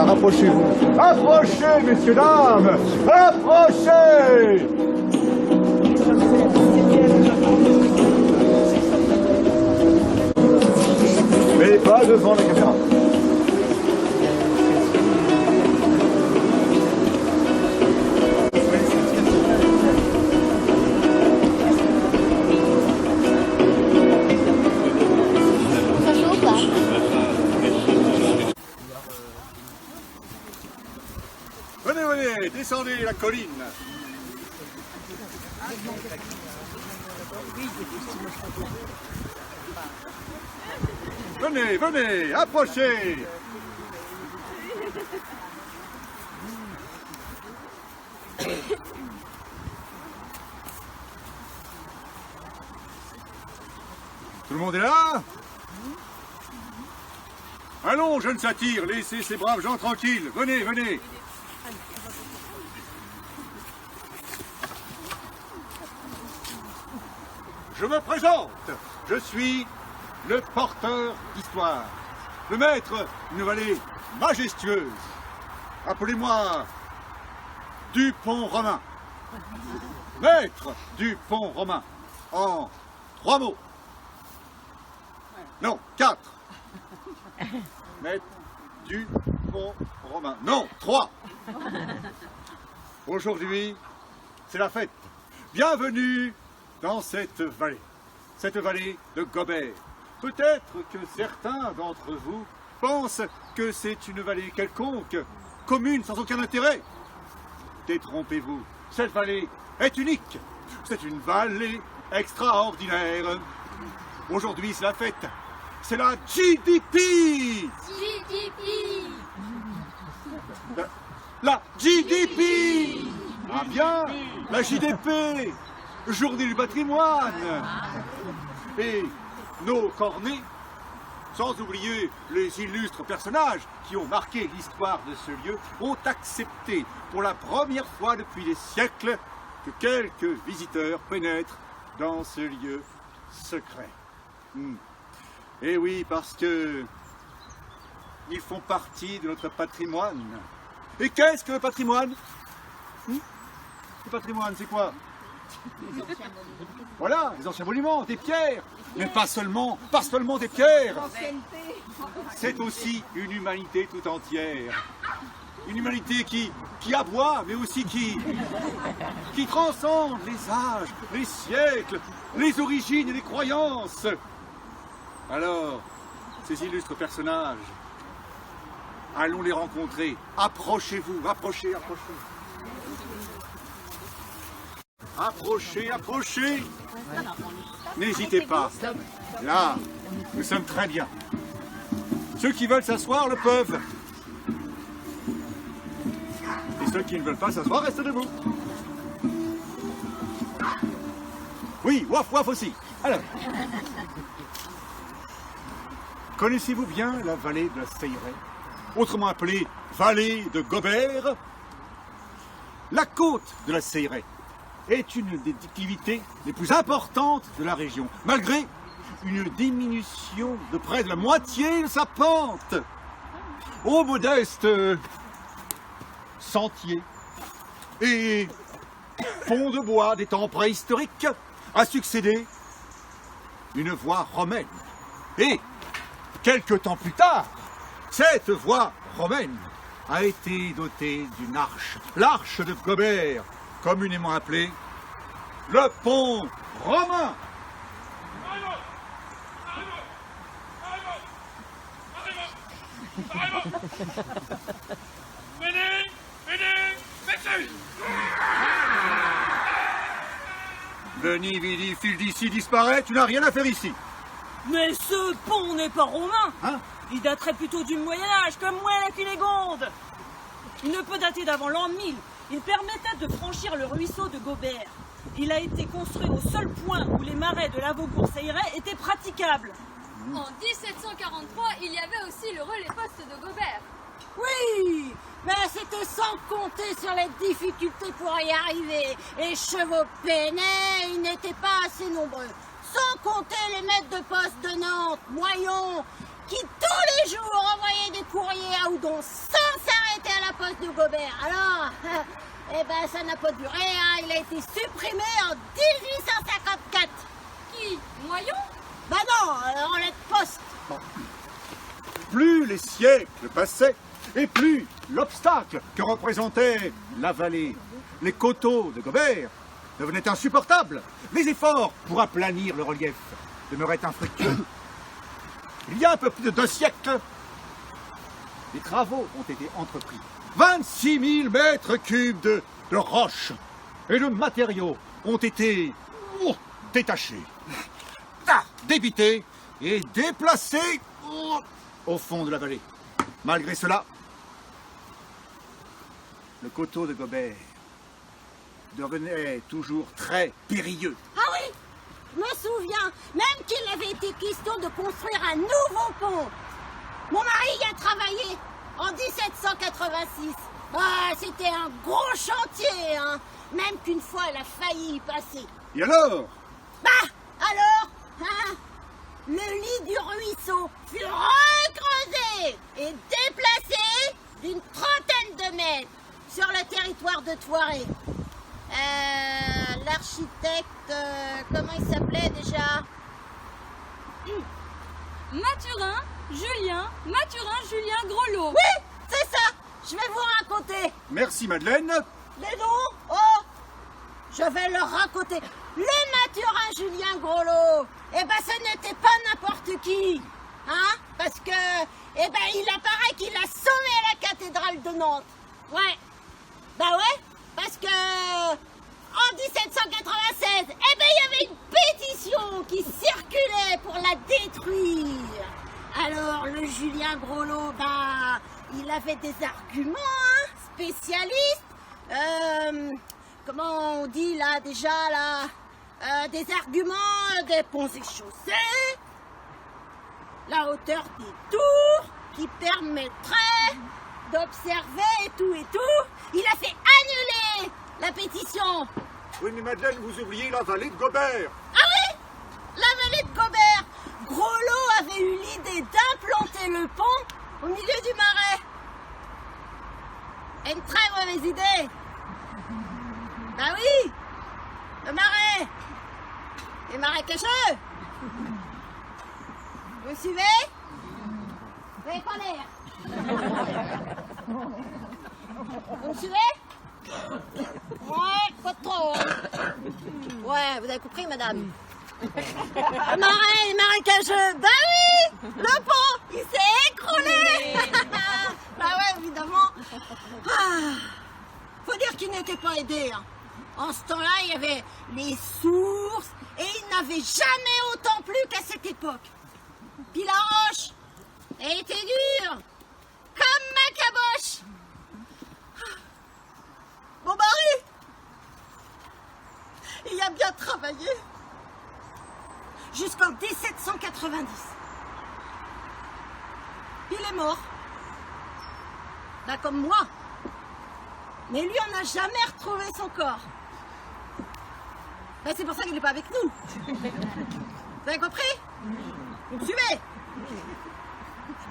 bien, rapprochez-vous. Approchez, messieurs, dames. Approchez. Mais pas devant la caméra. Venez, venez, descendez la colline. Venez, venez, approchez. Tout le monde est là? Allons, jeunes satyres, laissez ces braves gens tranquilles. Venez, venez. Je me présente. Je suis le porteur d'histoire, le maître d'une vallée majestueuse. Appelez-moi Dupont Romain. Maître Dupont Romain. En 3 mots. Non, 4. Maître Dupont Romain. Non, 3. Aujourd'hui, c'est la fête. Bienvenue dans cette vallée de Gobert. Peut-être que certains d'entre vous pensent que c'est une vallée quelconque, commune, sans aucun intérêt. Détrompez-vous, cette vallée est unique. C'est une vallée extraordinaire. Aujourd'hui, c'est la fête. C'est la GDP. GDP. La GDP. Ah bien, la JDP. Journée du patrimoine. Et nos cornets, sans oublier les illustres personnages qui ont marqué l'histoire de ce lieu, ont accepté pour la première fois depuis des siècles que quelques visiteurs pénètrent dans ce lieu secret. Et oui, parce que ils font partie de notre patrimoine. Et qu'est-ce que le patrimoine? Le patrimoine, c'est quoi? Voilà, les anciens monuments, des pierres. Mais pas seulement des pierres. C'est aussi une humanité tout entière. Une humanité qui aboie, mais aussi qui transcende les âges, les siècles, les origines et les croyances. Alors, ces illustres personnages, allons les rencontrer. Approchez-vous, approchez, approchez. Approchez, approchez. N'hésitez pas. Là, nous sommes très bien. Ceux qui veulent s'asseoir le peuvent. Et ceux qui ne veulent pas s'asseoir restent debout. Oui, waf waf aussi. Alors, connaissez-vous bien la vallée de la Seyret, autrement appelée vallée de Gobert? La côte de la Seyret est une des déclivités les plus importantes de la région, malgré une diminution de près de la moitié de sa pente. Au modeste sentier et pont de bois des temps préhistoriques a succédé une voie romaine. Et quelque temps plus tard, cette voie romaine a été dotée d'une arche, l'arche de Gobert, communément appelée le pont romain. Veni, vidi, fil d'ici disparaît, tu n'as rien à faire ici. Mais ce pont n'est pas romain. Hein? Il daterait plutôt du Moyen-Âge, comme moi la Cunégonde. Il ne peut dater d'avant l'an 1000. Il permettait de franchir le ruisseau de Gobert. Il a été construit au seul point où les marais de la Vaucourt-Seyret étaient praticables. En 1743, il y avait aussi le relais poste de Gobert. Oui, mais c'était sans compter sur les difficultés pour y arriver. Les chevaux peinaient, ils n'étaient pas assez nombreux. Sans compter les maîtres de poste de Nantes, Moyon, qui tous les jours envoyaient des courriers à Oudon sans poste de Gobert. Alors, eh ben, ça n'a pas duré, hein. Il a été supprimé en 1854. Qui? Noyon? Bah non, relais de poste. Plus les siècles passaient, et plus l'obstacle que représentait la vallée, les coteaux de Gobert, devenaient insupportables. Les efforts pour aplanir le relief demeuraient infructueux. Il y a un peu plus de 2 siècles, des travaux ont été entrepris. 26 000 mètres cubes de roches et de matériaux ont été détachés, débités et déplacés au fond de la vallée. Malgré cela, le coteau de Gobert devenait toujours très périlleux. Ah oui, je me souviens même qu'il avait été question de construire un nouveau pont. Mon mari y a travaillé en 1786. Ah, c'était un gros chantier, hein. Même qu'une fois, elle a failli y passer. Et alors? Bah, alors, hein, le lit du ruisseau fut recreusé et déplacé d'une trentaine de mètres sur le territoire de Thoiret. L'architecte, comment il s'appelait déjà? Mathurin Julien Grelot. Oui, c'est ça. Je vais vous raconter. Merci Madeleine. Les noms? Oh, je vais leur raconter. Le Mathurin Julien Grelot, eh ben ce n'était pas n'importe qui. Hein? Parce que, eh ben il apparaît qu'il a sauvé la cathédrale de Nantes. Ouais. Bah ouais, parce que en 1796, eh ben il y avait une pétition qui circulait pour la détruire. Alors le Julien Grelot, bah il avait des arguments, hein, spécialistes. Comment on dit là déjà là, des arguments des ponts et chaussées, la hauteur des tours qui permettrait d'observer et tout. Il a fait annuler la pétition. Oui mais Madeleine, vous oubliez la vallée de Gobert. Ah oui, la vallée de Gobert. Grelot avait eu l'idée d'implanter le pont au milieu du marais. Une très mauvaise idée. Bah oui, le marais. Les marécageux. Vous me suivez? Vous avez pas l'air. Vous me suivez? Ouais, pas trop. Hein. Ouais, vous avez compris, madame. Le marais, les marécageux. Bah oui, le pont, il s'est écroulé. Bah ouais, évidemment. Ah, faut dire qu'il n'était pas aidé. Hein. En ce temps-là, il y avait les sources et il n'avait jamais autant plu qu'à cette époque. Puis la roche, elle était dure, comme ma caboche. Mon mari, il a bien travaillé jusqu'en 1790. Il est mort. Bah comme moi. Mais lui, on n'a jamais retrouvé son corps. Bah, c'est pour ça qu'il n'est pas avec nous. Vous avez compris? Vous me suivez?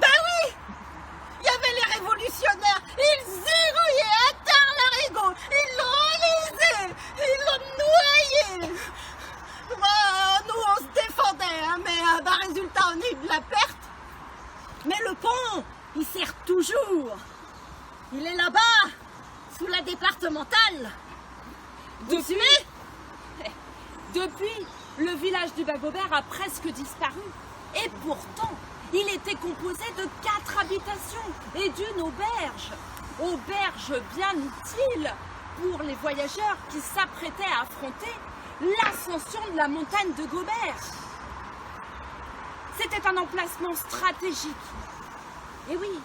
Bah oui! Il y avait les révolutionnaires. Ils zérouillaient à terre l'arigot. Ils le relisaient. Ils le noyaient. Bah, nous, on se défendait, hein, mais bah, résultat, on a eu de la perte. Mais le pont, il sert toujours. Il est là-bas, sous la départementale. Vous me suivez? Depuis, le village du Bas-Gobert a presque disparu. Et pourtant, il était composé de 4 habitations et d'une auberge. Auberge bien utile pour les voyageurs qui s'apprêtaient à affronter l'ascension de la montagne de Gobert. C'était un emplacement stratégique. Et oui,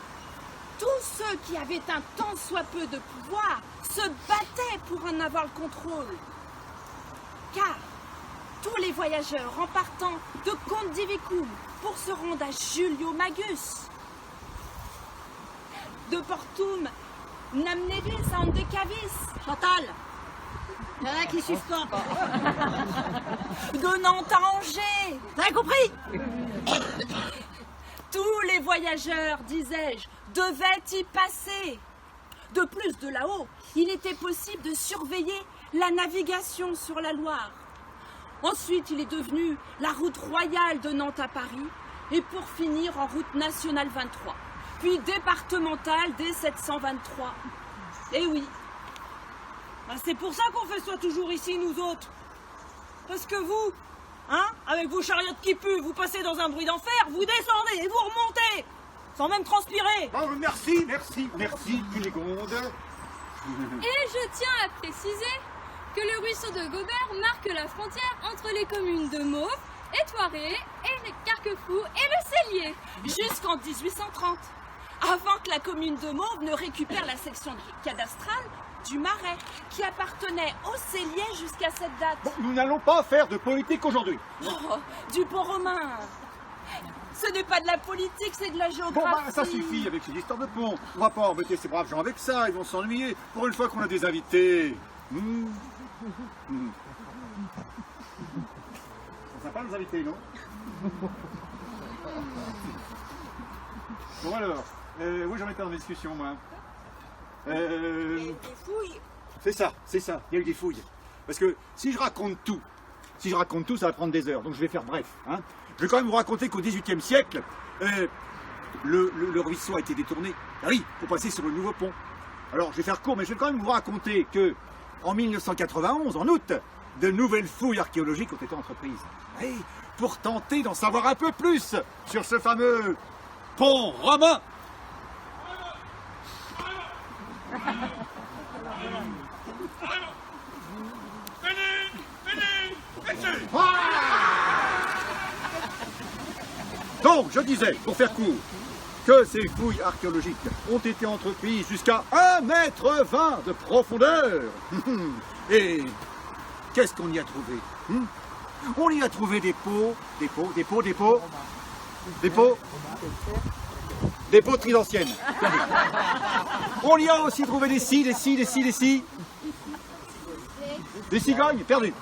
tous ceux qui avaient un tant soit peu de pouvoir se battaient pour en avoir le contrôle. Car tous les voyageurs en partant de Condivicum pour se rendre à Juliomagus, de Portum, Namnevis à Andecavis, Chantal, il y en a qui suivent pas. de Nantes à Angers. Vous avez compris? Tous les voyageurs, disais-je, devaient y passer. De plus, de là-haut, il était possible de surveiller la navigation sur la Loire. Ensuite, il est devenu la route royale de Nantes à Paris et pour finir en route nationale 23, puis départementale dès 723. Et oui, ben, c'est pour ça qu'on fait ça toujours ici, nous autres. Parce que vous, hein, avec vos chariots qui puent, vous passez dans un bruit d'enfer, vous descendez et vous remontez, sans même transpirer. Oh, merci, Cunégonde. Et je tiens à préciser que le ruisseau de Gobert marque la frontière entre les communes de Mauves, Étoiré, et Carquefou et le Cellier. Jusqu'en 1830, avant que la commune de Mauves ne récupère la section cadastrale du Marais, qui appartenait au Cellier jusqu'à cette date. Bon, nous n'allons pas faire de politique aujourd'hui. Oh, du pont romain. Ce n'est pas de la politique, c'est de la géographie. Bon, bah, ça suffit avec ces histoires de pont. On va pas embêter ces braves gens avec ça, ils vont s'ennuyer. Pour une fois qu'on a des invités. C'est sympa, nos invités, non? Bon, alors, oui, j'en étais en discussion, moi. Des fouilles. C'est ça, il y a eu des fouilles. Parce que si je raconte tout, ça va prendre des heures, donc je vais faire bref. Hein. Je vais quand même vous raconter qu'au XVIIIe siècle, le ruisseau a été détourné. Ah oui, pour passer sur le nouveau pont. Alors je vais faire court, mais je vais quand même vous raconter que en 1991, en août, de nouvelles fouilles archéologiques ont été entreprises. Oui, pour tenter d'en savoir un peu plus sur ce fameux pont romain. Donc, je disais, pour faire court, que ces fouilles archéologiques ont été entreprises jusqu'à 1,20 m de profondeur. Et qu'est-ce qu'on y a trouvé? On y a trouvé des pots trianciennes. On y a aussi trouvé des scies. Des cigognes, perdu.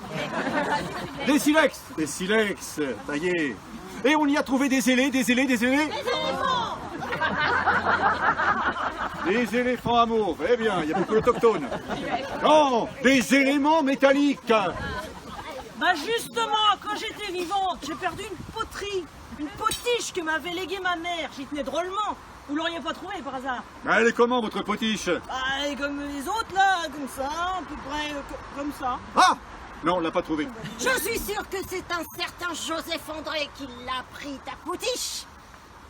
Des silex, ça y est. Et on y a trouvé des zélés. Des éléphants. Des éléphants à mauve, eh bien, il y a beaucoup d'autochtones. Non, des éléments métalliques. Bah justement, quand j'étais vivante, j'ai perdu une poterie, une potiche que m'avait léguée ma mère. J'y tenais drôlement. Vous l'auriez pas trouvée par hasard? Elle est comment, votre potiche? Bah, elle est comme les autres là, comme ça, à peu près comme ça. Ah! Non, on l'a pas trouvé. Je suis sûre que c'est un certain Joseph André qui l'a pris, ta potiche.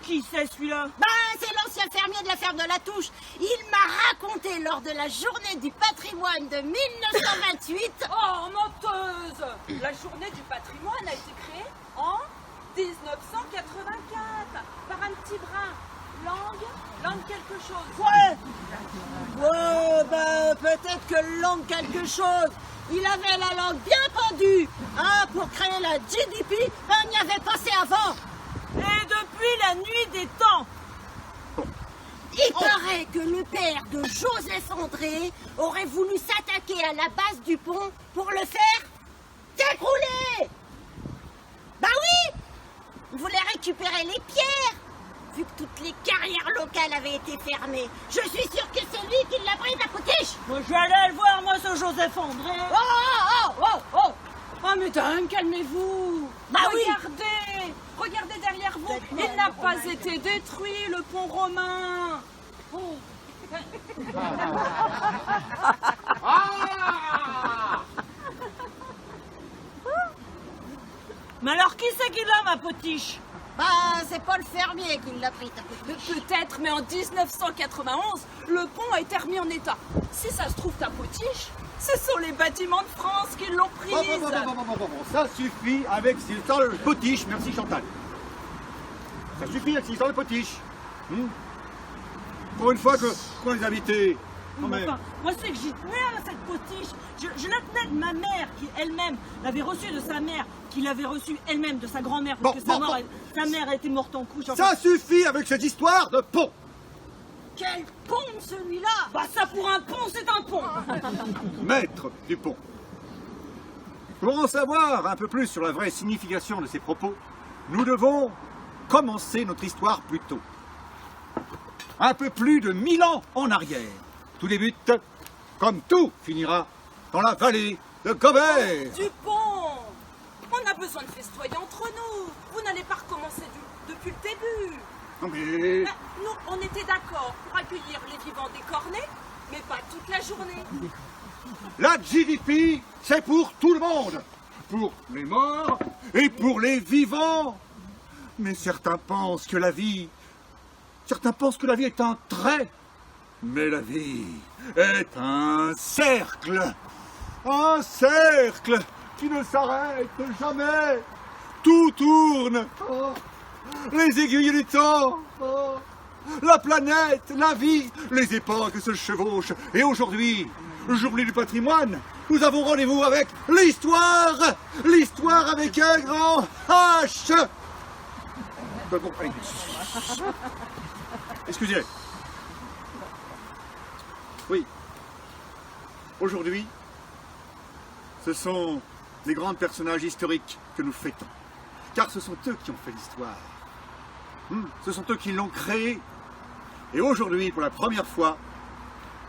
Qui c'est celui-là? Ben, c'est l'ancien fermier de la ferme de la Touche. Il m'a raconté lors de la journée du patrimoine de 1928. Oh, menteuse! La journée du patrimoine a été créée en 1984 par un petit brin. Langue quelque chose. Ouais, bah, peut-être que langue quelque chose. Il avait la langue bien pendue. Hein, pour créer la GDP, ben, on y avait passé avant. Et depuis la nuit des temps. Il paraît que le père de Joseph André aurait voulu s'attaquer à la base du pont pour le faire s'écrouler. Bah oui, il voulait récupérer les pierres, vu que toutes les carrières locales avaient été fermées. Je suis sûre que c'est lui qui l'a pris, ta potiche. Moi, je vais aller le voir, moi, ce Joseph André. Oh. Oh, mesdames, calmez-vous. Bah oui. Regardez derrière vous. Il n'a pas été détruit, le pont romain. Oh. Mais alors, qui c'est qui l'a, ma potiche? Bah, c'est pas le fermier qui l'a pris, ta potiche. Peut-être, mais en 1991, le pont a été remis en état. Si ça se trouve, ta potiche, ce sont les bâtiments de France qui l'ont prise. Bon, ça suffit avec ces histoires de potiche, merci Chantal. Ça suffit avec ces histoires de potiche. Pour une fois qu'on les invités. Enfin, moi, c'est que j'y tenais à cette potiche. Je la tenais de ma mère, qui elle-même l'avait reçue de sa mère, qui l'avait reçue elle-même de sa grand-mère, parce que sa mère était morte en couche. Ça suffit avec cette histoire de pont. Quel pont, celui-là? Bah ça, pour un pont, c'est un pont. Maître du pont. Pour en savoir un peu plus sur la vraie signification de ces propos, nous devons commencer notre histoire plus tôt. Un peu plus de 1000 ans en arrière. tout débute, comme tout finira, dans la vallée de Gobert. Dupont, on a besoin de festoyer entre nous. Vous n'allez pas recommencer depuis le début. Non mais... Nous, on était d'accord pour accueillir les vivants des cornets, mais pas toute la journée. La GDP, c'est pour tout le monde. Pour les morts et pour les vivants. Mais certains pensent que la vie est un trait. Mais la vie est un cercle. Un cercle qui ne s'arrête jamais. Tout tourne. Oh, les aiguilles du temps. Oh, la planète, la vie, les époques se chevauchent. Et aujourd'hui, journée du patrimoine, nous avons rendez-vous avec l'histoire. L'histoire avec un grand H. Bon, allez. Excusez. Oui. Aujourd'hui, ce sont les grands personnages historiques que nous fêtons. Car ce sont eux qui ont fait l'histoire. Ce sont eux qui l'ont créée. Et aujourd'hui, pour la première fois,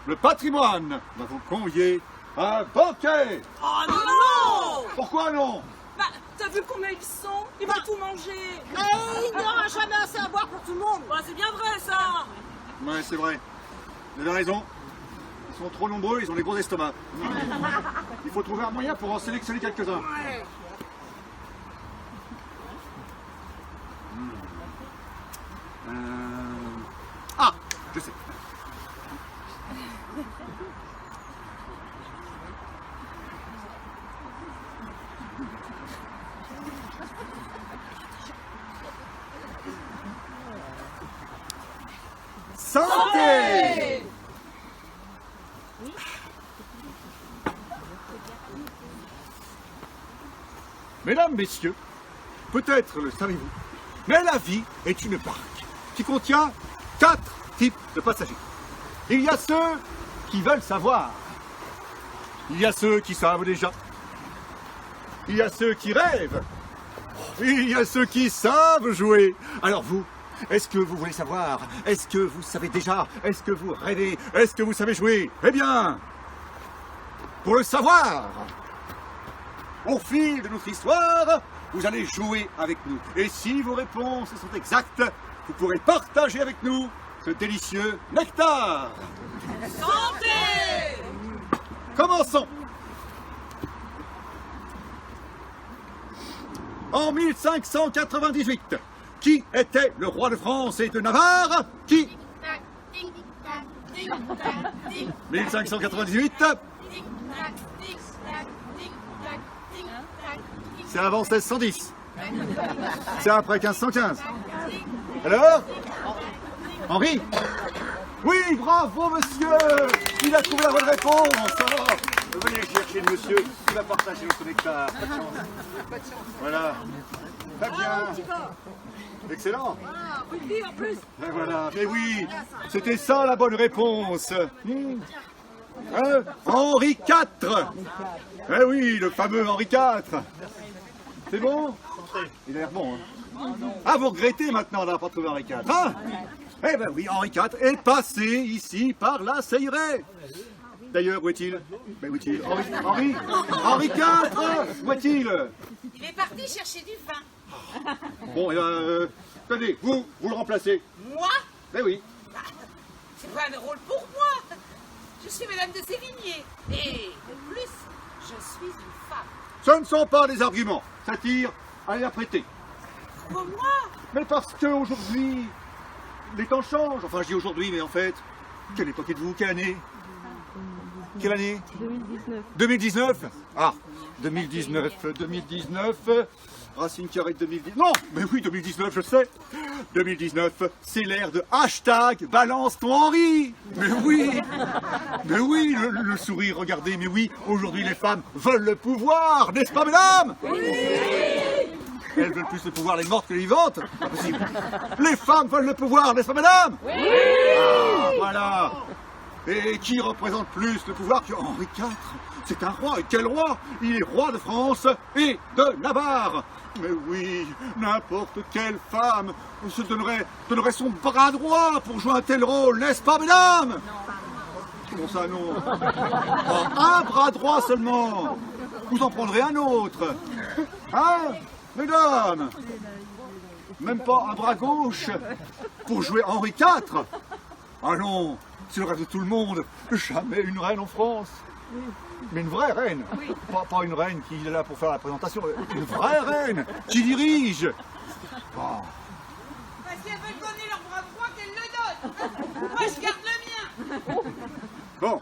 le patrimoine va vous convier à un banquet. Oh non! Pourquoi non? Bah, t'as vu combien ils sont? Ils vont tout manger. Mais il n'aura jamais assez à boire pour tout le monde. Bah, c'est bien vrai, ça. Ouais, c'est vrai. Vous avez raison. Ils sont trop nombreux, ils ont des gros estomacs. Il faut trouver un moyen pour en sélectionner quelques-uns. Ah, je sais. Santé! Mesdames, messieurs, peut-être le savez-vous, mais la vie est une barque qui contient 4 types de passagers. Il y a ceux qui veulent savoir. Il y a ceux qui savent déjà. Il y a ceux qui rêvent. Il y a ceux qui savent jouer. Alors vous, est-ce que vous voulez savoir? Est-ce que vous savez déjà? Est-ce que vous rêvez? Est-ce que vous savez jouer? Eh bien, pour le savoir, au fil de notre histoire, vous allez jouer avec nous. Et si vos réponses sont exactes, vous pourrez partager avec nous ce délicieux nectar. Santé! Commençons. En 1598, qui était le roi de France et de Navarre? Qui? 1598. C'est avant 1610. C'est après 1515. Alors? Henri? Oui, bravo monsieur! Il a trouvé la bonne réponse! Alors, venez chercher le monsieur, il va partager notre nectar. Voilà. Très bien. Excellent. En plus. Et voilà. Et oui, c'était ça la bonne réponse. Hein? Henri IV. Eh oui, le fameux Henri IV. C'est bon? Il a l'air bon. Hein? Ah, vous regrettez maintenant d'avoir pas trouvé Henri IV, hein? Eh ben oui, Henri IV est passé ici par la Seyret. D'ailleurs, où est-il? Ben, où est-il? Henri IV. Où est-il? Il est parti chercher du vin. Bon, eh ben, tenez, vous le remplacez. Moi? Eh oui. C'est pas un rôle pour moi. Je suis Madame de Sévigné. Et de plus, je suis une femme. Ce ne sont pas des arguments. Ça tire à les prêter. Pour moi? Mais parce qu'aujourd'hui, les temps changent. Enfin, je dis aujourd'hui, mais en fait, quelle époque êtes-vous? Quelle année? Quelle année? 2019. 2019? Ah, 2019. Racine carrée de 2019. Non, mais oui, 2019, je sais. 2019, c'est l'ère de hashtag balance ton Henri. Mais oui, le sourire, regardez, mais oui, aujourd'hui les femmes veulent le pouvoir, n'est-ce pas, mesdames? Oui. Elles veulent plus le pouvoir les mortes que les vivantes? Pas possible. Les femmes veulent le pouvoir, n'est-ce pas, mesdames? Oui. Ah, voilà. Et qui représente plus le pouvoir que Henri IV? C'est un roi, et quel roi? Il est roi de France et de Navarre. Mais oui, n'importe quelle femme se donnerait son bras droit pour jouer un tel rôle, n'est-ce pas, mesdames? Comment ça, non? Oh, un bras droit seulement. Vous en prendrez un autre. Hein, mesdames? Même pas un bras gauche pour jouer Henri IV? Allons, c'est le rêve de tout le monde. Jamais une reine en France. Mais une vraie reine. Pas une reine qui est là pour faire la présentation. Une vraie reine qui dirige. Oh. Bah, si elles veulent donner leur bras droit, qu'elles le donnent. Moi, je garde le mien. Bon,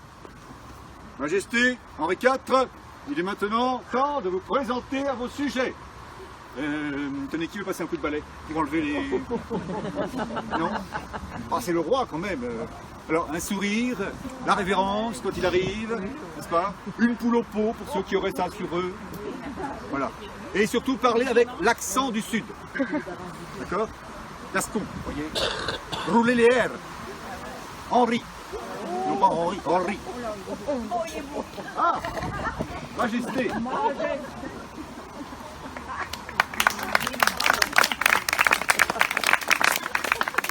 Majesté, Henri IV, il est maintenant temps de vous présenter à vos sujets. Tenez, qui veut passer un coup de balai pour enlever les... Non? Ah, c'est le roi quand même. Alors, un sourire, la révérence quand il arrive, n'est-ce pas? Une poule au pot pour ceux qui auraient ça sur eux. Voilà. Et surtout parler avec l'accent du Sud. D'accord? Gascon, vous voyez? Rouler les R. Henri. Non pas Henri, Henri. Ah! Majesté.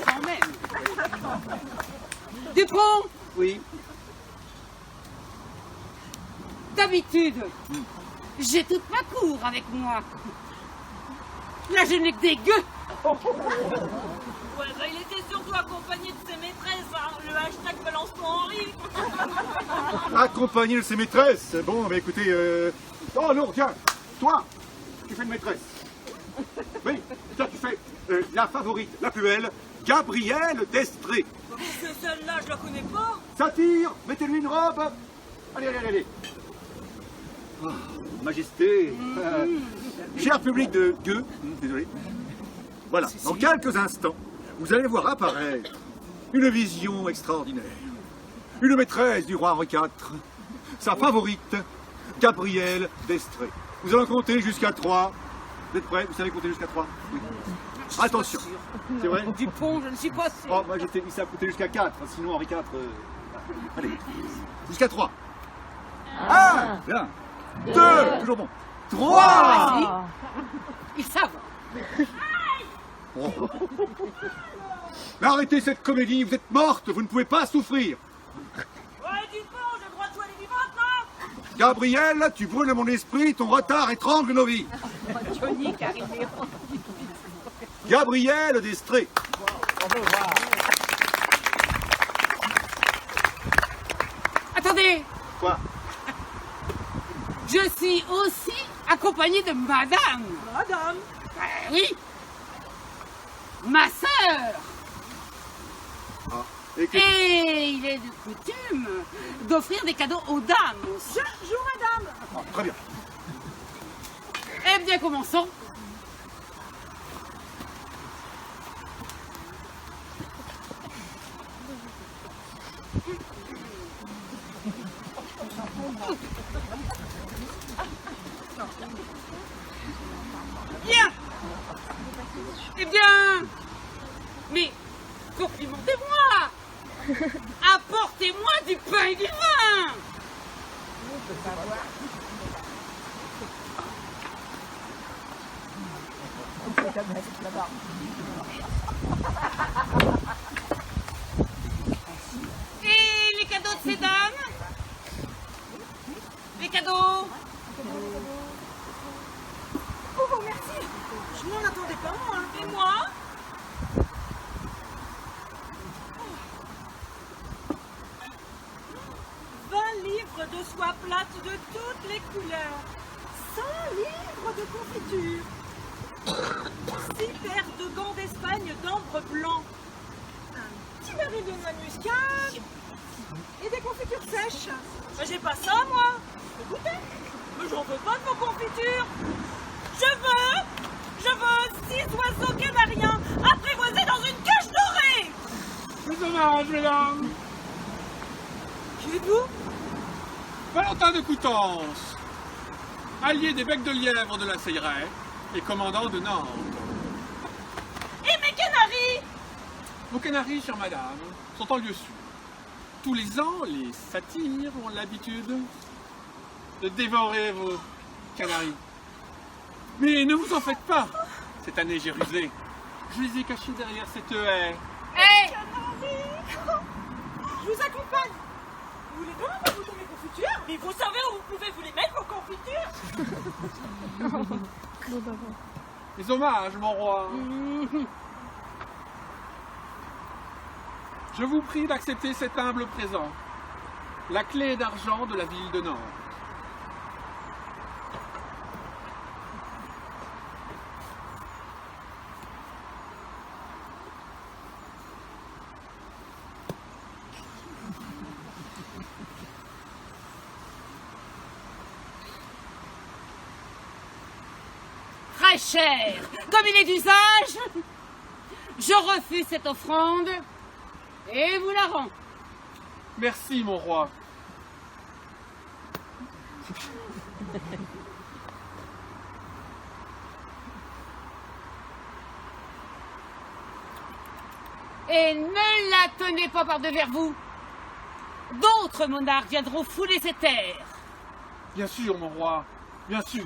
Quand même. Dupont, Oui. d'habitude, j'ai toute ma cour avec moi. Là, je n'ai que des gueux. Ouais, bah, il était surtout accompagné de ses maîtresses, hein. Le hashtag balance ton Henri. Accompagné de ses maîtresses. Bon, bah écoutez, oh non, tiens, toi, tu fais une maîtresse. Oui, toi tu fais la favorite, la plus belle, Gabrielle d'Estrée. C'est celle-là, je la connais pas. Satire, mettez-lui une robe. Allez, allez, allez, allez. Oh, Majesté, cher public de gueux, désolé. Voilà, dans quelques instants, vous allez voir apparaître une vision extraordinaire. Une maîtresse du roi Henri IV, sa favorite, Gabrielle d'Estrée. Vous allez en compter jusqu'à 3. Vous êtes prêts? Vous savez compter jusqu'à 3? Oui. Attention, c'est vrai? Dupont, je ne suis pas sûr. Oh, Majesté, il s'est compter jusqu'à 4, sinon Henri IV... Allez, jusqu'à 3. 1, bien. 2, toujours bon. 3. Ils savent. Oh. Mais arrêtez cette comédie, vous êtes morte, vous ne pouvez pas souffrir. Ouais, Dupont, j'ai le droit de soigner vivante, non? Gabrielle, tu brûles mon esprit, ton retard étrangle nos vies. Johnny qui arrive. Gabrielle d'Estrée. Attendez, Quoi? je suis aussi accompagnée de madame. Madame. Oui. Ma sœur. Ah, et que- Et il est de coutume d'offrir des cadeaux aux dames aussi. Bonjour, madame. Ah, très bien. Eh bien, commençons. Bien. Eh bien, mais complimentez-moi. Apportez-moi du pain et du vin. Et les cadeaux de ces dames? Les cadeaux? Oh, merci. Je m'en attendais pas, moi. Et moi? « 20 livres de soie plate de toutes les couleurs. 100 livres de confiture. 6 paires de gants d'Espagne d'ambre blanc. Un petit baril de noix de muscade. Et des confitures sèches. Mais j'ai pas ça, moi. Écoutez, mais j'en veux pas de vos confitures. Je veux 6 oiseaux canariens apprivoisés dans une cage dorée. C'est dommage, mesdames. Qui êtes-vous? Valentin de Coutances, allié des becs de lièvre de la Seyraie et commandant de Nantes. Et mes canaris? Vos canaris, chère madame, sont en lieu sûr. Tous les ans, les satyres ont l'habitude de dévorer vos canaris. Mais ne vous en faites pas. Cette année, j'ai rusé. Je les ai cachés derrière cette haie. Hé, Canaris. Je vous accompagne. Vous voulez donc que vous mes confitures? Mais vous savez où vous pouvez vous les mettre, vos confitures? Les hommages, mon roi. Je vous prie d'accepter cet humble présent, la clé d'argent de la ville de Nantes. Très cher, comme il est d'usage, je refuse cette offrande et vous la rends. Merci, mon roi. Et ne la tenez pas par devers vous. D'autres monarques viendront fouler ces terres. Bien sûr, mon roi, bien sûr.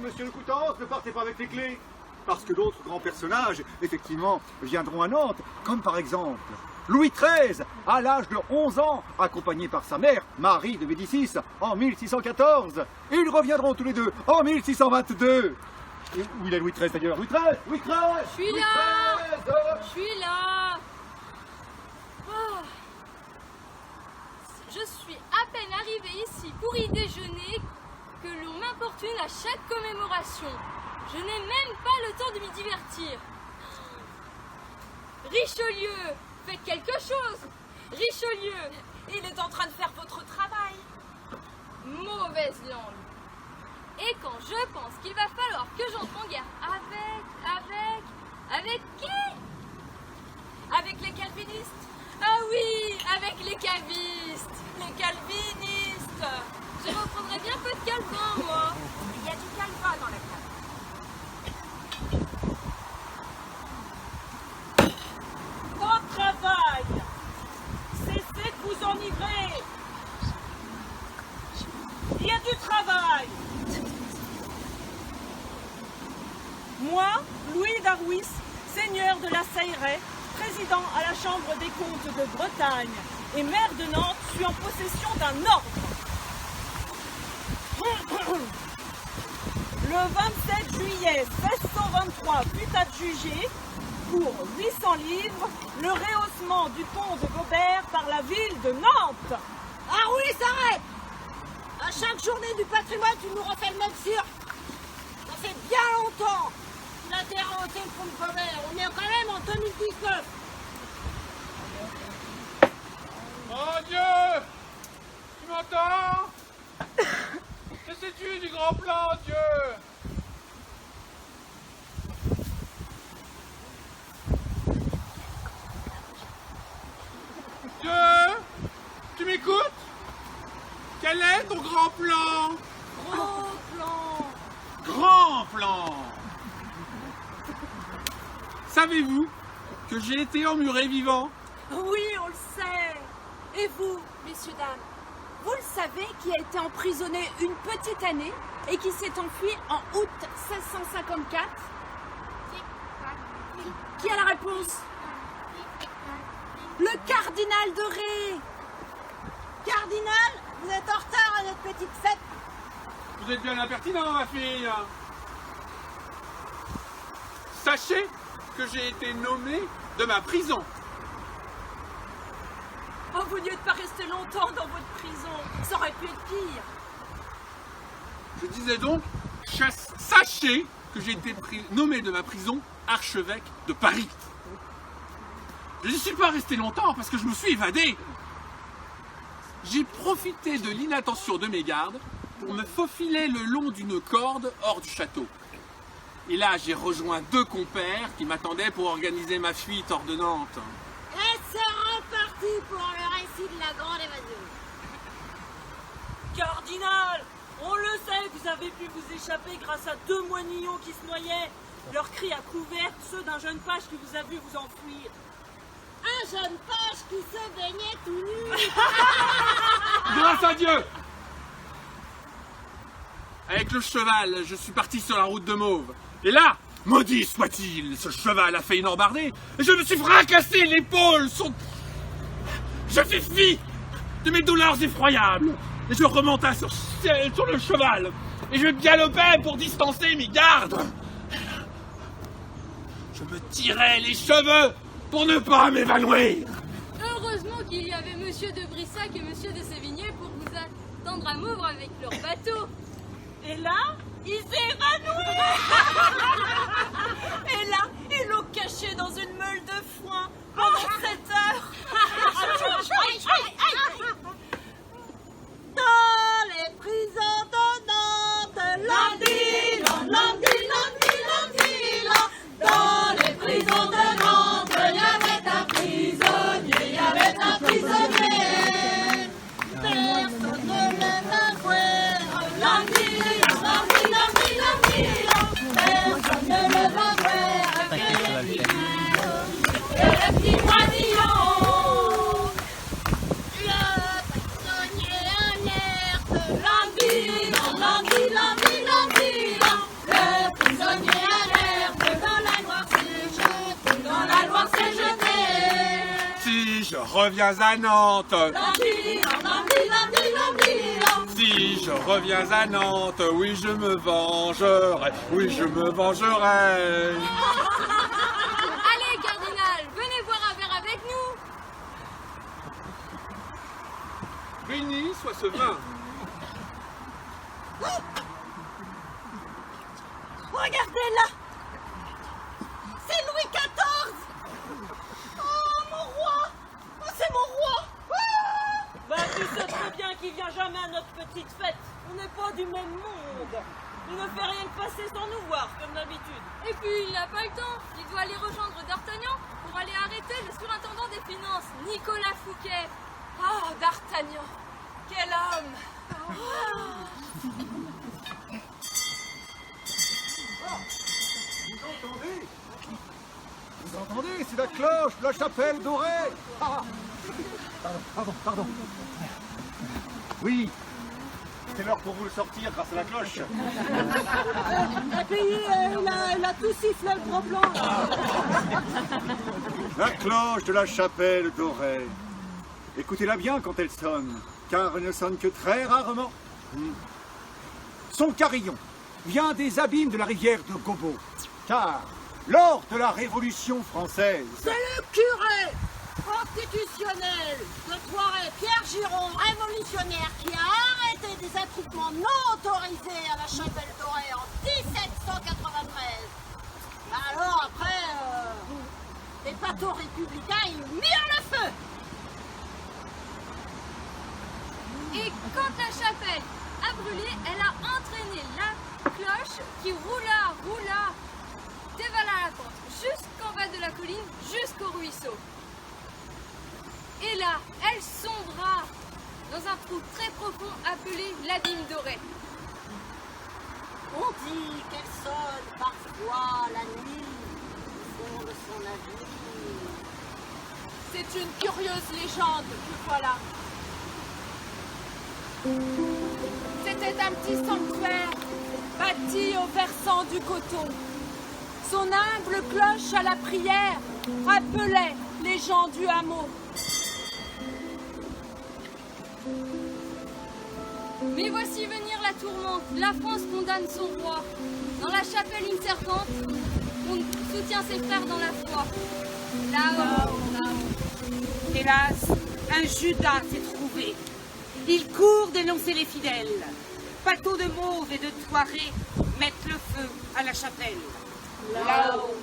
Monsieur le Coutances, ne partez pas avec les clés. Parce que d'autres grands personnages, effectivement, viendront à Nantes, comme par exemple Louis XIII, à l'âge de 11 ans, accompagné par sa mère, Marie de Médicis, en 1614. Et ils reviendront tous les deux en 1622. Et où il est Louis XIII d'ailleurs? Louis XIII! Louis XIII! Je suis là. Je suis là. Oh. Je suis à peine arrivée ici pour y déjeuner que l'on m'importune à chaque commémoration. Je n'ai même pas le temps de m'y divertir. Richelieu, faites quelque chose. Richelieu, Il est en train de faire votre travail. mauvaise langue. Et quand je pense qu'il va falloir que j'entre en guerre avec qui? Avec les calvinistes. Ah oui, avec les cavistes. Les calvinistes. Je reprendrai bien peu de calvin, moi. Il y a du calva dans la cave. Au travail. Cessez de vous enivrer. Il y a du travail. Moi, Louis d'Arwis, seigneur de la Sailleray, président à la Chambre des comptes de Bretagne et maire de Nantes, suis en possession d'un ordre. Le 27 juillet 1623 fut adjugé pour 800 livres le rehaussement du pont de Gobert par la ville de Nantes. Ah oui, s'arrête! À chaque journée du patrimoine, tu nous refais le même cirque. Ça fait bien longtemps qu'il a été rehaussé le pont de Gobert. On est quand même en 2019. Oh Dieu! Tu m'entends? Que sais-tu du grand plan, Dieu? Dieu? Tu m'écoutes? Quel est ton grand plan? Gros plan. Grand plan! Savez-vous que j'ai été emmuré vivant? Oui, on le sait. Et vous, messieurs, dames, vous le savez qui a été emprisonné une petite année et qui s'est enfui en août 1654? Qui a la réponse? Le cardinal de Ré. Cardinal, vous êtes en retard à notre petite fête. Vous êtes bien impertinent, ma fille. Sachez que j'ai été nommé de ma prison. Oh, vous n'êtes pas resté longtemps dans votre prison. Ça aurait pu être pire. Je disais donc, sachez que j'ai été nommé de ma prison archevêque de Paris. Je n'y suis pas resté longtemps parce que je me suis évadé. J'ai profité de l'inattention de mes gardes pour me faufiler le long d'une corde hors du château. Et là, j'ai rejoint 2 compères qui m'attendaient pour organiser ma fuite hors de Nantes. Et c'est reparti pour le récit de la grande évasion. Cardinal, on le sait, vous avez pu vous échapper grâce à 2 moignons qui se noyaient. Leurs cris à couvert ceux d'un jeune page qui vous a vu vous enfuir. Un jeune page qui se baignait tout nu. Grâce à Dieu! Avec le cheval, je suis parti sur la route de Mauve. Et là, Maudit soit-il, ce cheval a fait une embardée. Je me suis fracassé l'épaule. Je fis fi de mes douleurs effroyables. Et je remontai sur le cheval. Et je galopais pour distancer mes gardes. Je me tirais les cheveux pour ne pas m'évanouir. Heureusement qu'il y avait Monsieur de Brissac et Monsieur de Sévigné pour vous attendre à Mauvres avec leur bateau. Et là, il s'est évanoui. Et là, ils l'ont caché dans une meule de foin pendant 7 heures. Dans les prisons de Nantes, lundi, lundi, lundi, lundi, dans les prisons de Nantes, il y avait un prisonnier, il y avait un prisonnier. Personne ne l'aime avouer, lundi, lundi, lundi, lundi, personne ne le va voir, que le petit moisillon. Le prisonnier alerte, lundi, lundi, lundi, lundi, le prisonnier alerte, dans la Loire s'est jeté, dans la Loire s'est jeté. Si je reviens à Nantes, Lundi, lundi, lundi, lundi, si je reviens à Nantes, oui je me vengerai, oui je me vengerai. Allez, cardinal, venez boire un verre avec nous. Béni soit ce vin. regardez là. C'est Louis XIV. Oh, mon roi. Oh, c'est mon roi. Bah, tu sais très bien qu'il vient jamais à notre petite fête. On n'est pas du même monde. Il ne fait rien que passer sans nous voir, comme d'habitude. Et puis, il n'a pas le temps. Il doit aller rejoindre D'Artagnan pour aller arrêter le surintendant des finances, Nicolas Fouquet. Oh, D'Artagnan. Quel homme. Vous entendez? C'est la cloche de la chapelle dorée. Ah. Pardon. Oui, c'est l'heure pour vous le sortir grâce à la cloche. Et puis, il a tout sifflé le gros plan. La cloche de la chapelle dorée. Écoutez-la bien quand elle sonne, car elle ne sonne que très rarement. Son carillon vient des abîmes de la rivière de Gobo, car lors de la Révolution française, C'est le curé constitutionnel de Thoiret, Pierre Giron, révolutionnaire, qui a arrêté des attroupements non autorisés à la chapelle dorée en 1793. Bah alors après, les bateaux républicains, ils mirent le feu. Et quand la chapelle a brûlé, elle a entraîné la cloche qui roula, dévala la pente, jusqu'en bas de la colline, jusqu'au ruisseau. Et là, elle sombra dans un trou très profond appelé l'abîme doré. On dit qu'elle sonne parfois la nuit au fond de son navire. C'est une curieuse légende que voilà. C'était un petit sanctuaire bâti au versant du coteau. Son humble cloche à la prière appelait les gens du hameau. Mais voici venir la tourmente. La France condamne son roi. Dans la chapelle, une servante. On soutient ses frères dans la foi. Là-haut. Hélas, un Judas s'est trouvé. Il court dénoncer les fidèles. Bateaux de Mauves et de Thoiret mettent le feu à la chapelle. Là-haut.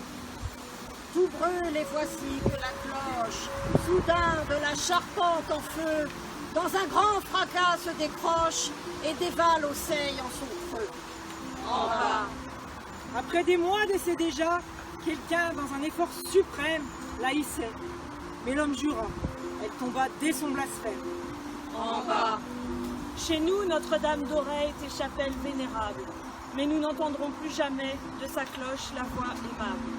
Tout brûle et voici que la cloche, soudain de la charpente en feu, dans un grand fracas se décroche et dévale au seuil en son creux. En bas. Après des mois d'essais déjà, quelqu'un, dans un effort suprême, la hissait. Mais l'homme jura. Elle tomba dès son blasphème. En bas. Chez nous, Notre-Dame d'Auray était chapelle vénérable. Mais nous n'entendrons plus jamais de sa cloche la voix aimable.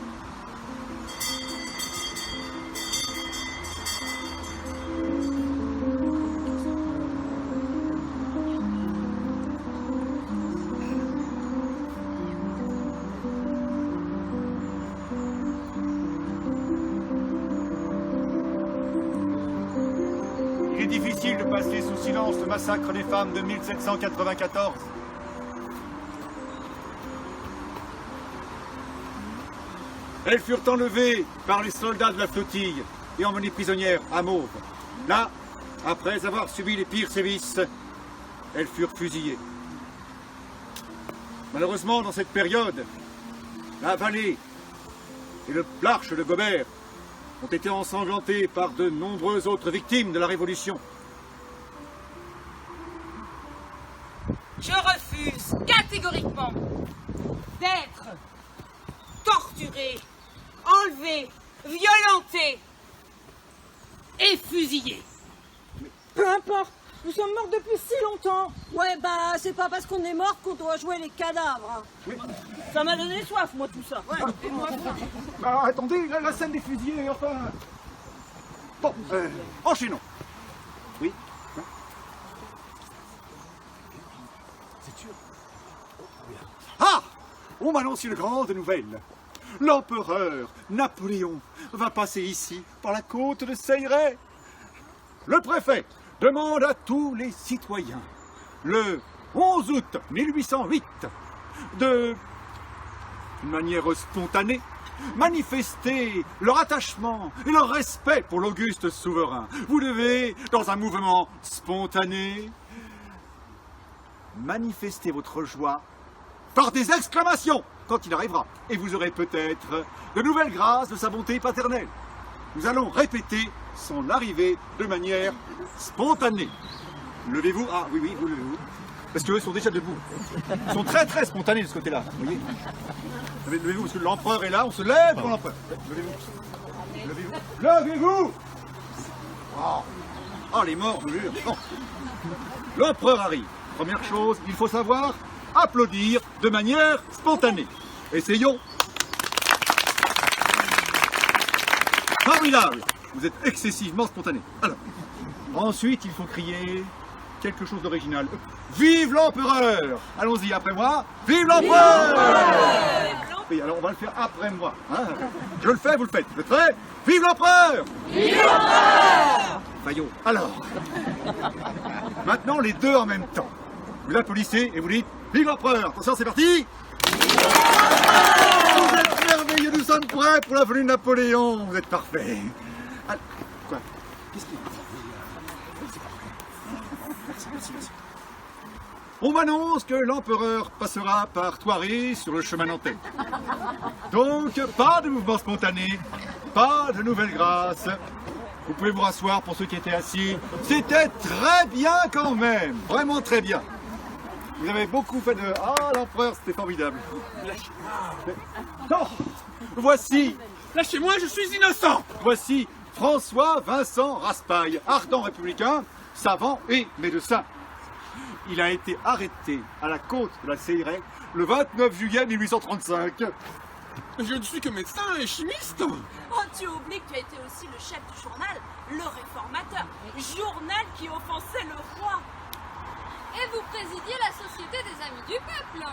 est difficile de passer sous silence le massacre des femmes de 1794. Elles furent enlevées par les soldats de la flottille et emmenées prisonnières à Mauves. Là, après avoir subi les pires sévices, elles furent fusillées. Malheureusement, dans cette période, la vallée et l'Arche de Gobert ont été ensanglantés par de nombreuses autres victimes de la Révolution. Je refuse catégoriquement d'être torturé, enlevé, violenté et fusillé. Peu importe, nous sommes morts depuis si longtemps. Ouais, bah, c'est pas parce qu'on est mort qu'on doit jouer les cadavres. Ça m'a donné soif, moi, tout ça. Bah, attendez, la scène des fusillés, enfin... Bon, enchaînons. Oui. C'est sûr. Ah! On m'annonce une grande nouvelle. L'empereur Napoléon va passer ici, par la côte de Seyret. Le préfet demande à tous les citoyens, le 11 août 1808, de manière spontanée, manifester leur attachement et leur respect pour l'auguste souverain. Vous devez, dans un mouvement spontané, manifester votre joie par des exclamations quand il arrivera. Et vous aurez peut-être de nouvelles grâces de sa bonté paternelle. Nous allons répéter son arrivée de manière spontanée. Levez-vous. Ah oui, oui, vous levez-vous. Parce qu'eux sont déjà debout. Ils sont très très spontanés de ce côté-là. Vous voyez? Levez-vous, parce que l'empereur est là, on se lève pour l'empereur. Levez-vous. Levez-vous. Levez-vous. Oh, les morts, je jure. Bon. L'empereur arrive. Première chose, il faut savoir applaudir de manière spontanée. Essayons. Formidable. Vous êtes excessivement spontané. Alors, ensuite, il faut crier quelque chose d'original. Vive l'empereur! Allons-y, après moi. Vive l'empereur! Oui, alors on va le faire après moi. Hein. Je le fais, vous le faites. Vous êtes prêts? Vive l'empereur! Vive l'empereur! Fayot. Alors, maintenant les deux en même temps. Vous applaudissez et vous dites vive l'empereur! Attention, c'est parti! Vous êtes merveilleux, nous sommes prêts pour la venue de Napoléon. Vous êtes parfait. Ah, quoi? Qu'est-ce qu'il y a? Merci. On m'annonce que l'empereur passera par Thoiry sur le chemin nantais. Donc, pas de mouvement spontané, pas de nouvelles grâces. Vous pouvez vous rasseoir pour ceux qui étaient assis. C'était très bien quand même, vraiment très bien. Vous avez beaucoup fait de... Ah, l'empereur, c'était formidable. Oh, voici... Lâchez-moi, je suis innocent! Voici François Vincent Raspail, ardent républicain, savant et médecin. Il a été arrêté à la côte de la Seyret le 29 juillet 1835. Je ne suis que médecin et chimiste. Oh, tu oublies que tu as été aussi le chef du journal, Le Réformateur, journal qui offensait le roi. Et vous présidiez la Société des Amis du Peuple.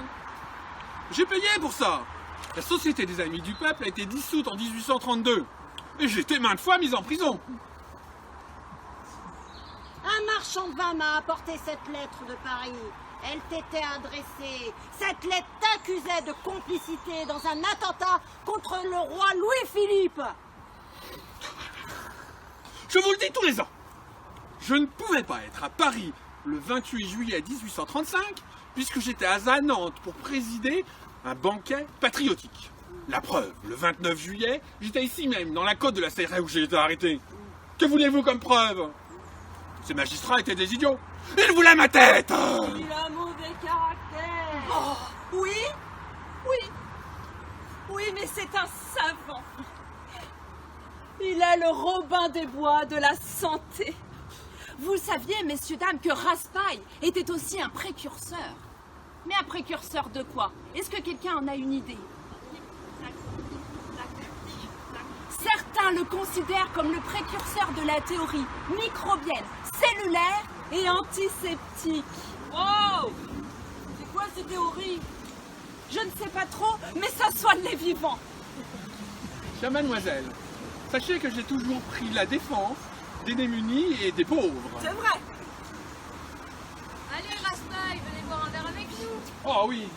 J'ai payé pour ça. La Société des Amis du Peuple a été dissoute en 1832. Et j'ai été maintes fois mis en prison. Un marchand de vin m'a apporté cette lettre de Paris. Elle t'était adressée. Cette lettre t'accusait de complicité dans un attentat contre le roi Louis-Philippe. Je vous le dis tous les ans. Je ne pouvais pas être à Paris le 28 juillet 1835 puisque j'étais à Nantes pour présider un banquet patriotique. La preuve, le 29 juillet, j'étais ici même, dans la côte de la Seyret où j'ai été arrêté. Que voulez-vous comme preuve? Ces magistrats étaient des idiots. Ils voulaient ma tête! Il a mauvais caractère. Oh, oui? Oui, mais c'est un savant. Il est le Robin des Bois de la santé. Vous saviez, messieurs, dames, que Raspail était aussi un précurseur. Mais un précurseur de quoi? Est-ce que quelqu'un en a une idée? Certains le considèrent comme le précurseur de la théorie microbienne, cellulaire et antiseptique. Wow! C'est quoi ces théories? Je ne sais pas trop, mais ça soigne les vivants. Chère mademoiselle, sachez que j'ai toujours pris la défense des démunis et des pauvres. C'est vrai. Allez, Raspail, venez boire un verre avec nous. Oh oui.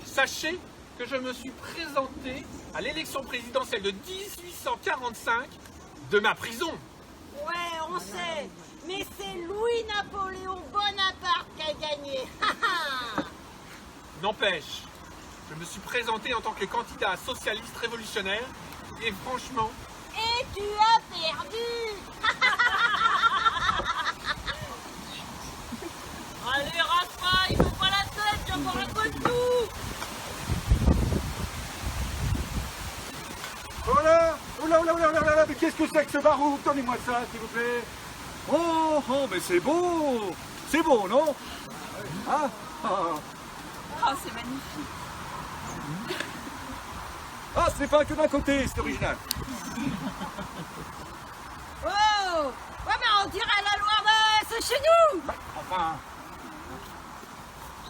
Sachez que je me suis présenté à l'élection présidentielle de 1845 de ma prison. Ouais, on sait. Mais c'est Louis-Napoléon Bonaparte qui a gagné. N'empêche, je me suis présenté en tant que candidat socialiste révolutionnaire et franchement, Et tu as perdu. Allez, Raspail, faut pas la tête, j'ai encore un peu de tout. Oh là, mais qu'est-ce que c'est que ce baroud? Donnez-moi ça, s'il vous plaît. Oh, mais c'est beau, non? Ah, Oh, c'est magnifique. ce n'est pas que d'un côté, c'est original. Oh, ouais, mais on dirait la Loire de chez nous. Enfin,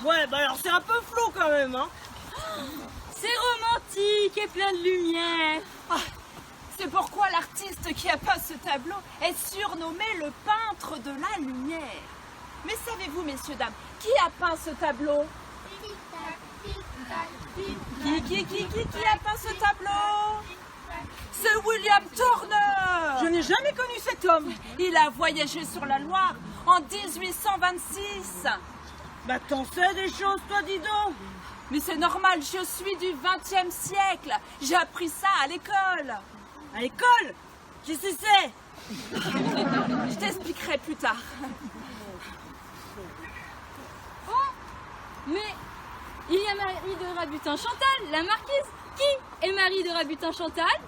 Ouais, bah alors c'est un peu flou quand même, hein. C'est romantique et plein de lumière. C'est pourquoi l'artiste qui a peint ce tableau est surnommé le peintre de la lumière. Mais savez-vous, messieurs, dames, qui a peint ce tableau? Qui a peint ce tableau? C'est William Turner. Je n'ai jamais connu cet homme. Il a voyagé sur la Loire en 1826. Bah t'en sais des choses, toi, dis donc. Mais c'est normal, je suis du XXe siècle. J'ai appris ça à l'école. À l'école? Qu'est-ce que c'est? Je t'expliquerai plus tard. Oh, mais il y a Marie de Rabutin-Chantal, la marquise. Qui est Marie de Rabutin-Chantal?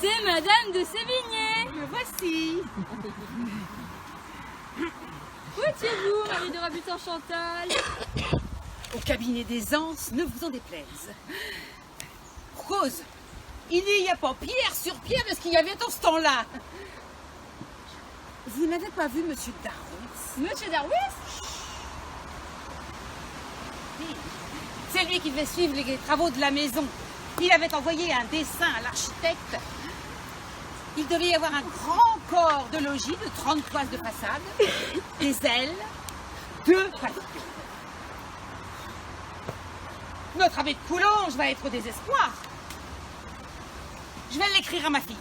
C'est Madame de Sévigné. Me voici. Où étiez-vous, Marie de Rabutin-Chantal? Au cabinet des anses, ne vous en déplaise. Rose, il n'y a pas pierre sur pierre de ce qu'il y avait dans ce temps-là. Vous n'avez pas vu Monsieur Darwis? Monsieur Darwis? C'est lui qui devait suivre les travaux de la maison. Il avait envoyé un dessin à l'architecte. Il devait y avoir un grand corps de logis de 30 toises de façade, des ailes, 2 pavillons. Notre abbé de Coulonges va être au désespoir. Je vais l'écrire à ma fille.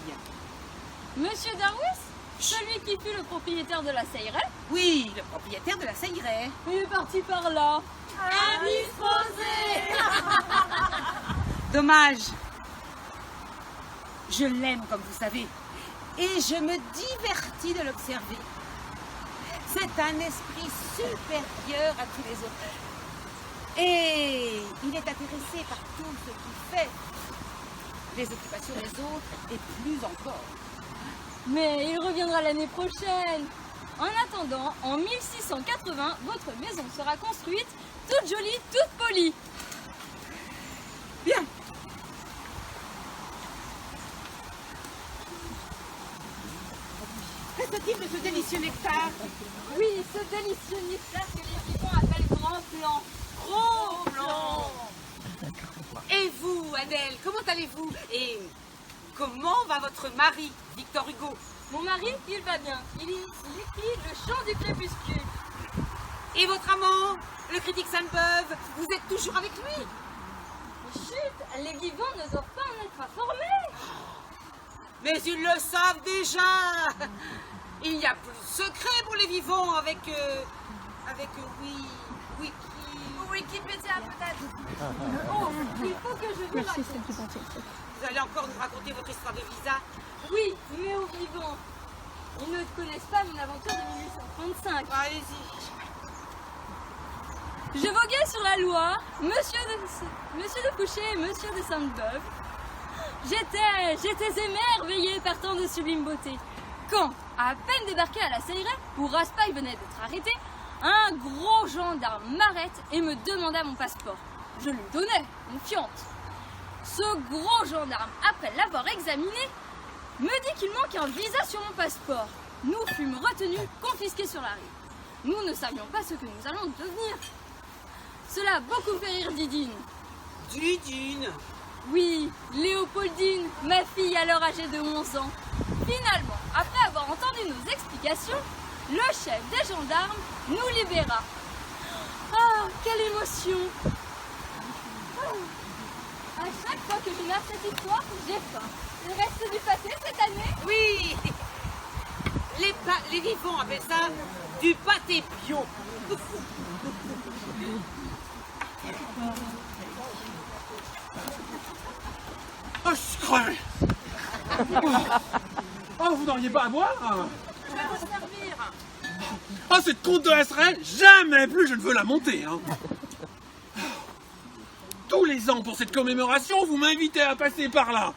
Monsieur Darwis? Celui qui fut le propriétaire de la Seilleraie? Oui, le propriétaire de la Seilleraie. Il est parti par là. Indisposé. Dommage. Je l'aime, comme vous savez, et je me divertis de l'observer. C'est un esprit supérieur à tous les autres. Et il est intéressé par tout ce qu'il fait. Les occupations des autres et plus encore. Mais il reviendra l'année prochaine. En attendant, en 1680, votre maison sera construite, toute jolie, toute polie. Bien. Reste-t-il de ce délicieux nectar? Oui, ce délicieux nectar que les vivants appellent grand blanc. Gros blanc. Et vous, Adèle, comment allez-vous? Et comment va votre mari, Victor Hugo? Mon mari, il va bien. Il écrit Le Chant du crépuscule. Et votre amant, le critique Sainte-Beuve, vous êtes toujours avec lui? Chut, les vivants ne doivent pas en être informés. Mais ils le savent déjà. Il n'y a plus de secret pour les vivants avec Wikipédia peut-être. Oh, il faut que je vous raconte. Vous allez encore nous raconter votre histoire de visa? Oui, mais aux vivants. Ils ne connaissent pas mon aventure de 1835. Allez-y. Je voguais sur la Loire, monsieur de Fouché et monsieur de Sainte-Beuve. J'étais émerveillée par tant de sublime beauté. Quand, à peine débarqué à la Seilleraie, où Raspail venait d'être arrêté, un gros gendarme m'arrête et me demanda mon passeport. Je lui donnai, confiante. Ce gros gendarme, après l'avoir examiné, me dit qu'il manque un visa sur mon passeport. Nous fûmes retenus, confisqués sur la rive. Nous ne savions pas ce que nous allions devenir. Cela a beaucoup fait rire Didine. Didine. Oui, Léopoldine, ma fille alors âgée de 11 ans. Finalement, après avoir entendu nos explications, le chef des gendarmes nous libéra. Ah, quelle émotion! À chaque fois que je narre cette histoire, j'ai faim. Le reste du pâté cette année? Oui. Les vivants appellent ça du pâté bio. Oh, je suis crevé. Oh, vous n'auriez pas à boire? Je vais vous servir. Oh, cette compte de SRL, jamais plus je ne veux la monter. Hein. Tous les ans, pour cette commémoration, vous m'invitez à passer par là.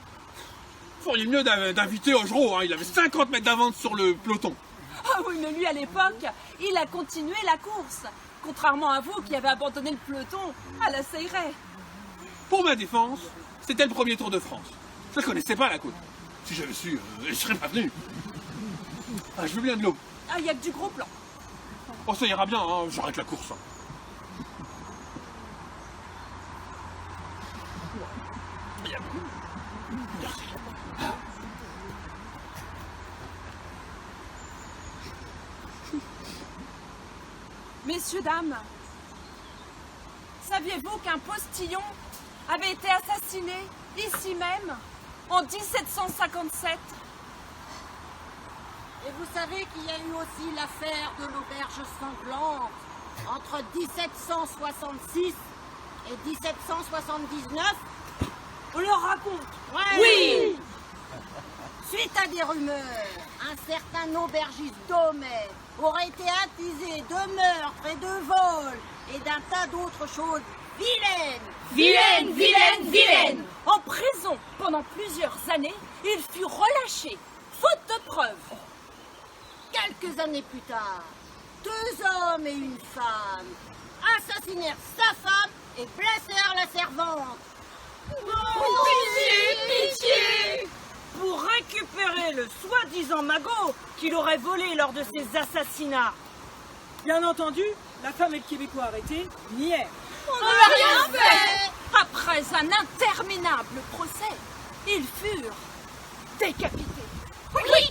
Vous feriez mieux d'inviter Augereau, hein. Il avait 50 mètres d'avance sur le peloton. Ah oui, mais lui, à l'époque, il a continué la course. Contrairement à vous qui avez abandonné le peloton à la Seyret. Pour ma défense, c'était le premier Tour de France. Je ne connaissais pas la côte. Si j'avais su, je ne serais pas venu. Ah, je veux bien de l'eau. Ah, il n'y a que du gros plan. Oh, ça ira bien, hein. J'arrête la course. Hein. Merci. Messieurs, dames, saviez-vous qu'un postillon avait été assassiné ici même en 1757? Et vous savez qu'il y a eu aussi l'affaire de l'auberge sanglante entre 1766 et 1779. On leur raconte. Ouais. Oui. Suite à des rumeurs, un certain aubergiste d'Homère aurait été accusé de meurtre et de vol et d'un tas d'autres choses vilaines. Vilaine, vilaine, vilaine. En prison pendant plusieurs années, il fut relâché, faute de preuves. Quelques années plus tard, 2 hommes et une femme assassinèrent sa femme et blessèrent la servante. Pitié, pitié! Pour récupérer le soi-disant magot qu'il aurait volé lors de ces assassinats. Bien entendu, la femme et le Québécois arrêtés n'y est. On n'a rien fait! Après un interminable procès, ils furent décapités. Oui!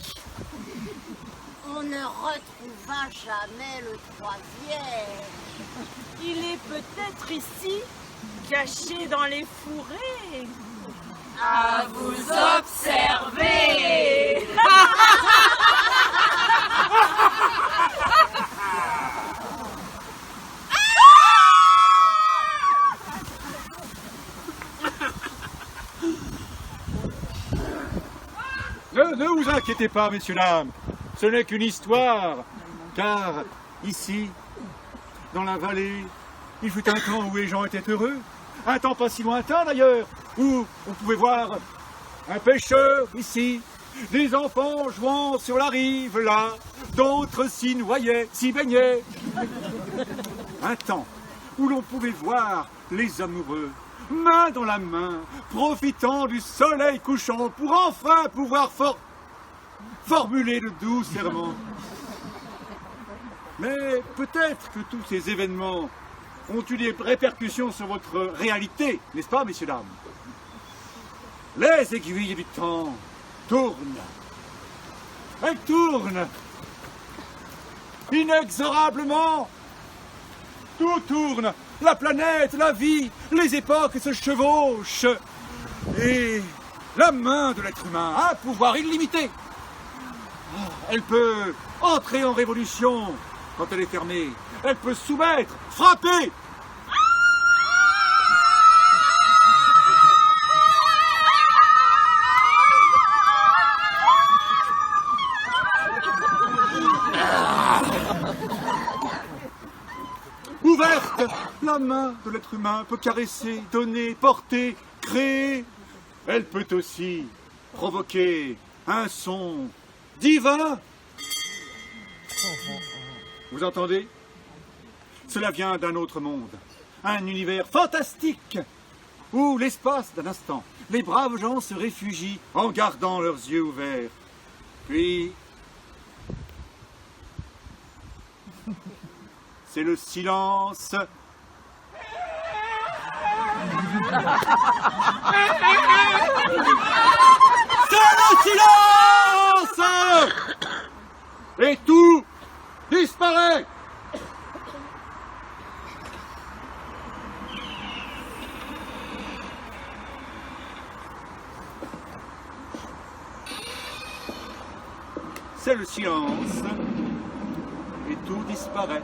On ne retrouvera jamais le 3e. Il est peut-être ici, caché dans les fourrés. À vous observer! Ne vous inquiétez pas, messieurs, dames. Ce n'est qu'une histoire. Car ici, dans la vallée, il fut un temps où les gens étaient heureux. Un temps pas si lointain d'ailleurs, où on pouvait voir un pêcheur ici, des enfants jouant sur la rive là, d'autres s'y noyaient, s'y baignaient. Un temps où l'on pouvait voir les amoureux, main dans la main, profitant du soleil couchant pour enfin pouvoir formuler de doux serments. Mais peut-être que tous ces événements ont eu des répercussions sur votre réalité, n'est-ce pas, messieurs, dames? Les aiguilles du temps tournent. Elles tournent. Inexorablement. Tout tourne. La planète, la vie, les époques se chevauchent. Et la main de l'être humain a un pouvoir illimité. Elle peut entrer en révolution quand elle est fermée. Elle peut soumettre, frapper. Ouverte, la main de l'être humain peut caresser, donner, porter, créer. Elle peut aussi provoquer un son divin. Vous entendez? Cela vient d'un autre monde, un univers fantastique, où l'espace d'un instant, les braves gens se réfugient en gardant leurs yeux ouverts. Puis, c'est le silence C'est le silence! Et tout disparaît. C'est le silence, et tout disparaît.